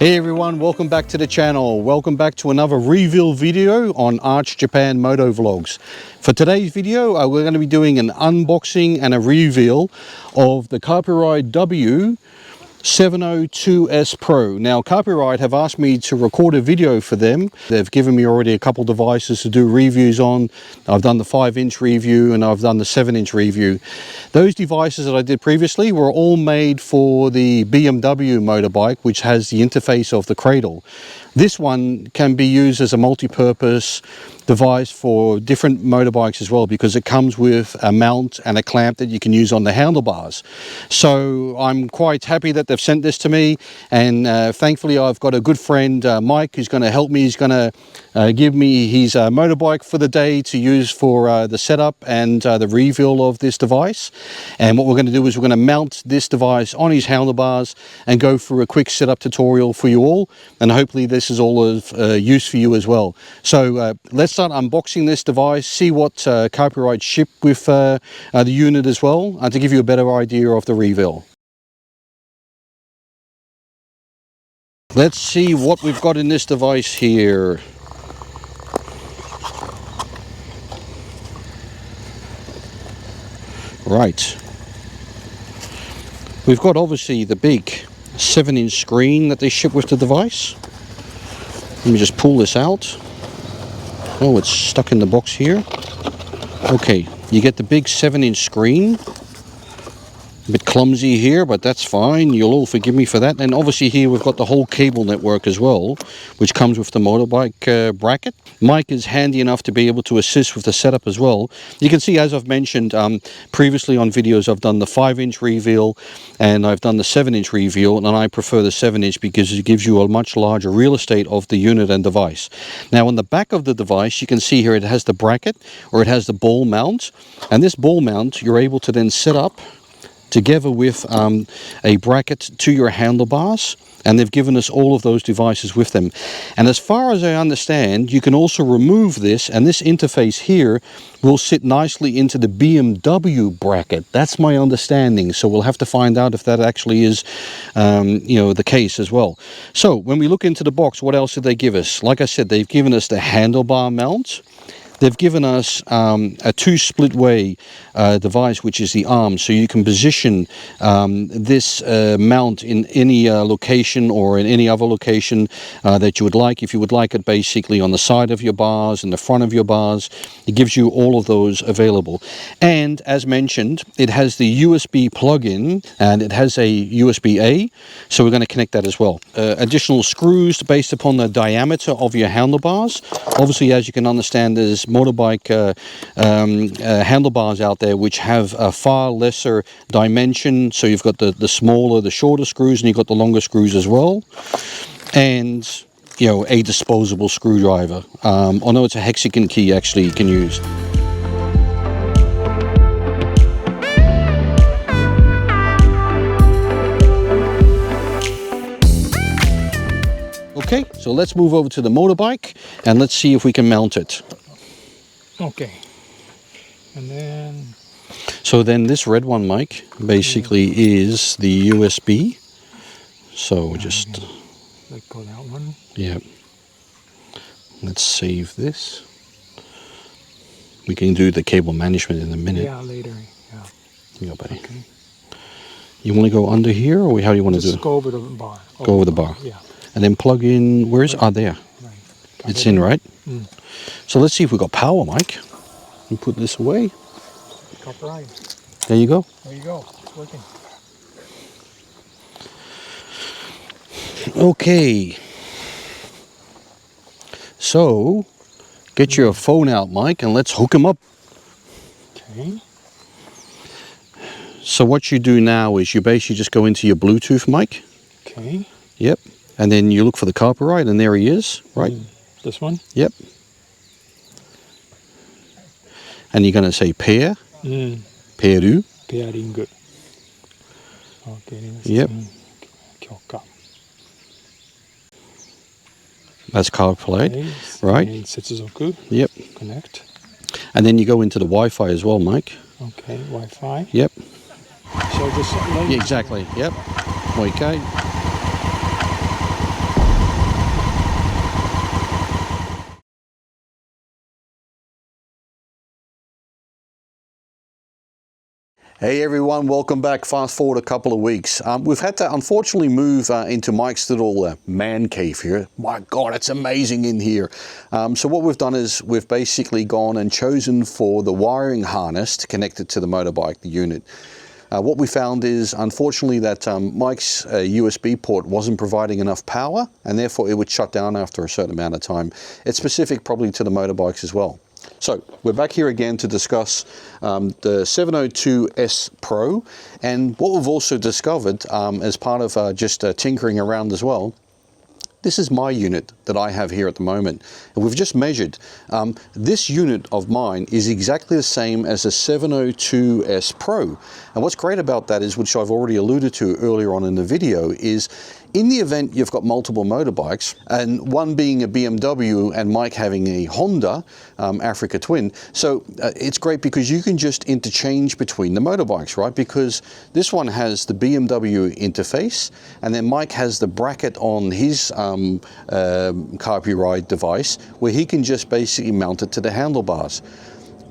Hey everyone, welcome back to the channel. Welcome back to another reveal video on Arch Japan Motovlogs. For today's video, we're going to be doing an unboxing and a reveal of the Carpuride W702S Pro. Now, Carpuride have asked me to record a video for them. They've given me already a couple devices to do reviews on. I've done the 5-inch review and I've done the 7-inch review. Those devices that I did previously were all made for the BMW motorbike, which has the interface of the cradle. This one can be used as a multi-purpose device for different motorbikes as well, because it comes with a mount and a clamp that you can use on the handlebars. So I'm quite happy that they've sent this to me, and thankfully I've got a good friend, Mike, who's going to help me. He's going to give me his motorbike for the day to use for the setup and the reveal of this device. And what we're going to do is we're going to mount this device on his handlebars and go through a quick setup tutorial for you all, and hopefully this is all of use for you as well. So let's start unboxing this device, see what Carpuride shipped with the unit as well, to give you a better idea of the reveal. Let's see what we've got in this device here. Right. We've got obviously the big 7-inch screen that they ship with the device. Let me just pull this out. Oh, it's stuck in the box here. Okay, you get the big 7-inch screen. A bit clumsy here, but that's fine. You'll all forgive me for that. And obviously here we've got the whole cable network as well, which comes with the motorbike bracket. Mike is handy enough to be able to assist with the setup as well. You can see, as I've mentioned previously on videos, I've done the 5-inch reveal and I've done the 7-inch reveal, and I prefer the 7-inch because it gives you a much larger real estate of the unit and device. Now on the back of the device, you can see here it has the bracket, or it has the ball mount, and this ball mount you're able to then set up together with a bracket to your handlebars, and they've given us all of those devices with them. And as far as I understand, you can also remove this, and this interface here will sit nicely into the BMW bracket. That's my understanding, so we'll have to find out if that actually is the case as well. So when we look into the box, what else did they give us? Like I said, they've given us the handlebar mount. They've given us a 2-split-way device, which is the arm, so you can position this mount in any location or in any other location that you would like. If you would like it basically on the side of your bars, in the front of your bars, it gives you all of those available. And as mentioned, it has the USB plug-in and it has a USB-A, so we're going to connect that as well. Additional screws based upon the diameter of your handlebars. Obviously, as you can understand, there's motorbike handlebars out there which have a far lesser dimension, so you've got the smaller, the shorter screws, and you've got the longer screws as well, and a disposable screwdriver. Although it's a hexagon key, actually you can use. Okay, so let's move over to the motorbike and let's see if we can mount it. Okay, and then... So then this red one, Mike, basically is the USB. So just... Let go that one. Yeah. Let's save this. We can do the cable management in a minute. Yeah, later. Yeah. You go, buddy. Okay. You want to go under here, or how do you want to do it? Just go over the bar. Go over the bar. Yeah. And then plug in, where is it? Ah, there. Right. It's in, right? Mm. So let's see if we've got power, Mike. We put this away. Carpuride. There you go. There you go. It's working. Okay. So, get your phone out, Mike, and let's hook him up. Okay. So what you do now is you basically just go into your Bluetooth, Mike. Okay. Yep. And then you look for the Carpuride, and there he is, right? This one? Yep. And you're going to say pair. Pairu. Pairing. Okay. Yep. That's CarPlay, okay. right? And Setsuzoku. Yep. Connect. And then you go into the Wi-Fi as well, Mike. Okay. Wi-Fi. Yep. So just like... Yeah, exactly. Yep. Okay. Hey everyone, welcome back. Fast forward a couple of weeks. We've had to unfortunately move into Mike's little man cave here. My God, it's amazing in here. So what we've done is we've basically gone and chosen for the wiring harness to connect it to the motorbike, the unit. What we found is unfortunately that Mike's USB port wasn't providing enough power, and therefore it would shut down after a certain amount of time. It's specific probably to the motorbikes as well. So we're back here again to discuss the 702S Pro, and what we've also discovered as part of just tinkering around as well. This is my unit that I have here at the moment, and we've just measured. This unit of mine is exactly the same as the 702S Pro, and what's great about that is, which I've already alluded to earlier on in the video, is in the event you've got multiple motorbikes, and one being a BMW and Mike having a Honda Africa Twin, so it's great because you can just interchange between the motorbikes, right? Because this one has the BMW interface, and then Mike has the bracket on his Carpuride device where he can just basically mount it to the handlebars.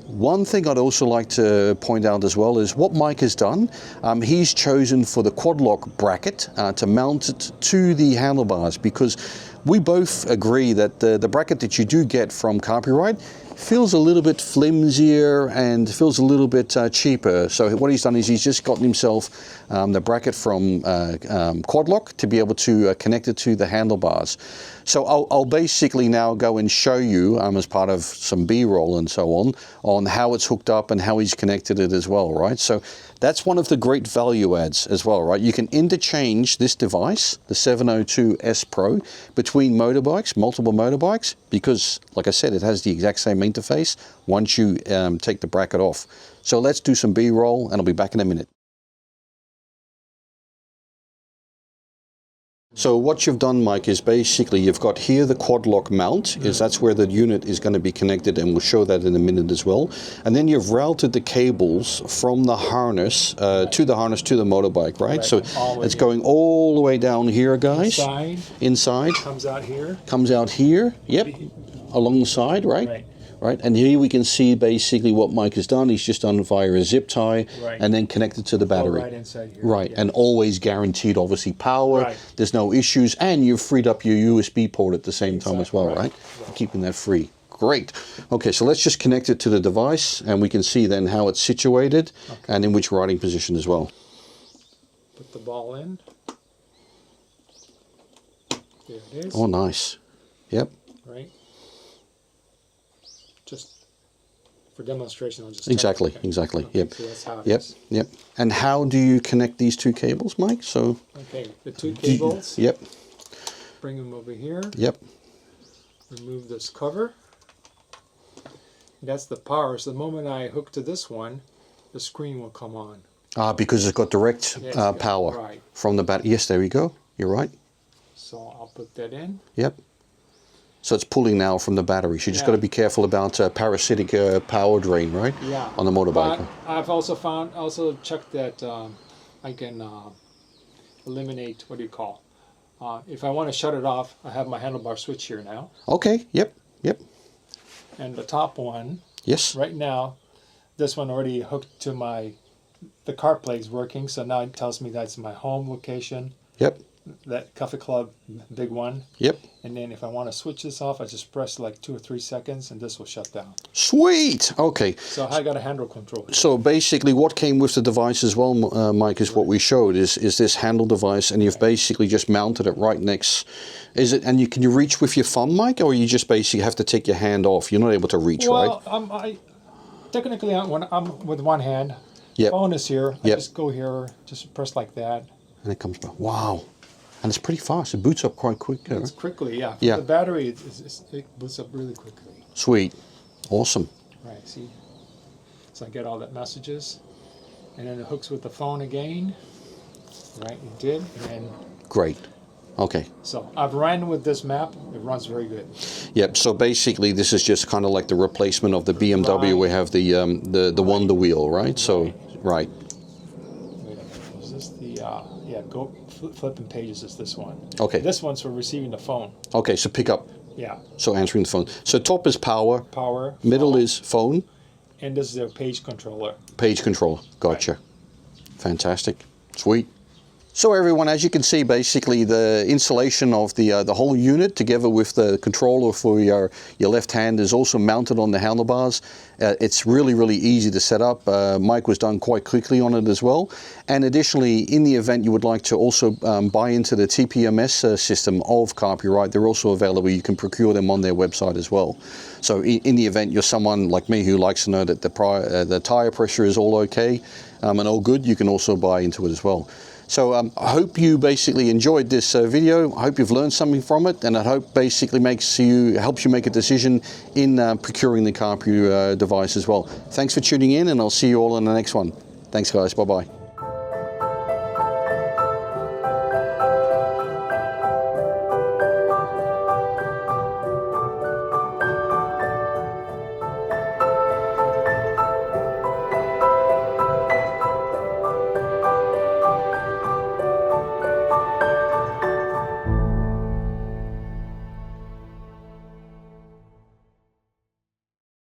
One thing I'd also like to point out as well is what Mike has done. He's chosen for the quad lock bracket to mount it to the handlebars, because we both agree that the bracket that you do get from Carpuride feels a little bit flimsier and feels a little bit cheaper. So what he's done is he's just gotten himself the bracket from Quad Lock to be able to connect it to the handlebars. So I'll basically now go and show you as part of some B-roll and so on how it's hooked up and how he's connected it as well, right? So that's one of the great value adds as well, right? You can interchange this device, the 702S Pro, between motorbikes, multiple motorbikes, because, like I said, it has the exact same interface once you take the bracket off. So let's do some B-roll, and I'll be back in a minute. So what you've done, Mike, is basically you've got here the quad lock mount, that's where the unit is going to be connected, and we'll show that in a minute as well. And then you've routed the cables from the harness to the motorbike, right? So it's going all the way down here, guys. Inside. Comes out here. Comes out here. Yep. Along the side, right? Right, and here we can see basically what Mike has done. He's just done via a zip tie and then connected to the battery. Right inside here. Right, and always guaranteed, obviously, power. Right. There's no issues, and you've freed up your USB port at the same time as well, right? Keeping that free. Great. Okay, so let's just connect it to the device, and we can see then how it's situated and in which riding position as well. Put the ball in. There it is. Oh, nice. Yep. Right. Just for demonstration, I'll just exactly. Yep. So that's how it is. Yep. And how do you connect these two cables, Mike? So. Okay, the two cables. Yep. Bring them over here. Yep. Remove this cover. That's the power. So the moment I hook to this one, the screen will come on. Because it's got direct power from the battery. Yes, there we go. You're right. So I'll put that in. Yep. So it's pulling now from the battery. So you just got to be careful about parasitic power drain, right? Yeah. On the motorbike. But I've also checked that I can eliminate, what do you call? If I want to shut it off, I have my handlebar switch here now. Okay. Yep. And the top one. Yes. Right now, this one already hooked to the CarPlay is working. So now it tells me that's my home location. Yep. That Coffee Club, big one. Yep. And then if I want to switch this off, I just press like 2 or 3 seconds and this will shut down. Sweet. Okay. So I got a handle control. So basically what came with the device as well, Mike, is what we showed is this handle device, and you've basically just mounted it right next. Is it? And can you reach with your thumb, Mike, or you just basically have to take your hand off? You're not able to reach, right? Well, technically when I'm with one hand. Yep. Phone is here. I just go here, just press like that. And it comes back. Wow. And it's pretty fast. It boots up quite quick. It's quickly, yeah. The battery, it boots up really quickly. Sweet. Awesome. Right, see? So I get all that messages. And then it hooks with the phone again. Right, it did. And great. Okay. So I've ran with this map. It runs very good. Yep. So basically, this is just kind of like the replacement of the BMW. We have the Wonder Wheel, right? So, right. Wait, is this the go flipping pages is this one. Okay. This one's for receiving the phone. Okay, so pick up. Yeah. So answering the phone. So top is power. Power. Middle phone. is phone. And this is a page controller. Page controller. Gotcha. Right. Fantastic. Sweet. So everyone, as you can see, basically the installation of the whole unit together with the controller for your left hand is also mounted on the handlebars. It's really easy to set up. Mike was done quite quickly on it as well. And additionally, in the event you would like to also buy into the TPMS system of Carpuride, they're also available. You can procure them on their website as well. So in the event you're someone like me who likes to know that the tire pressure is all okay and all good, you can also buy into it as well. So I hope you basically enjoyed this video. I hope you've learned something from it, and I hope basically helps you make a decision in procuring the Carpuride device as well. Thanks for tuning in, and I'll see you all in the next one. Thanks guys, bye bye.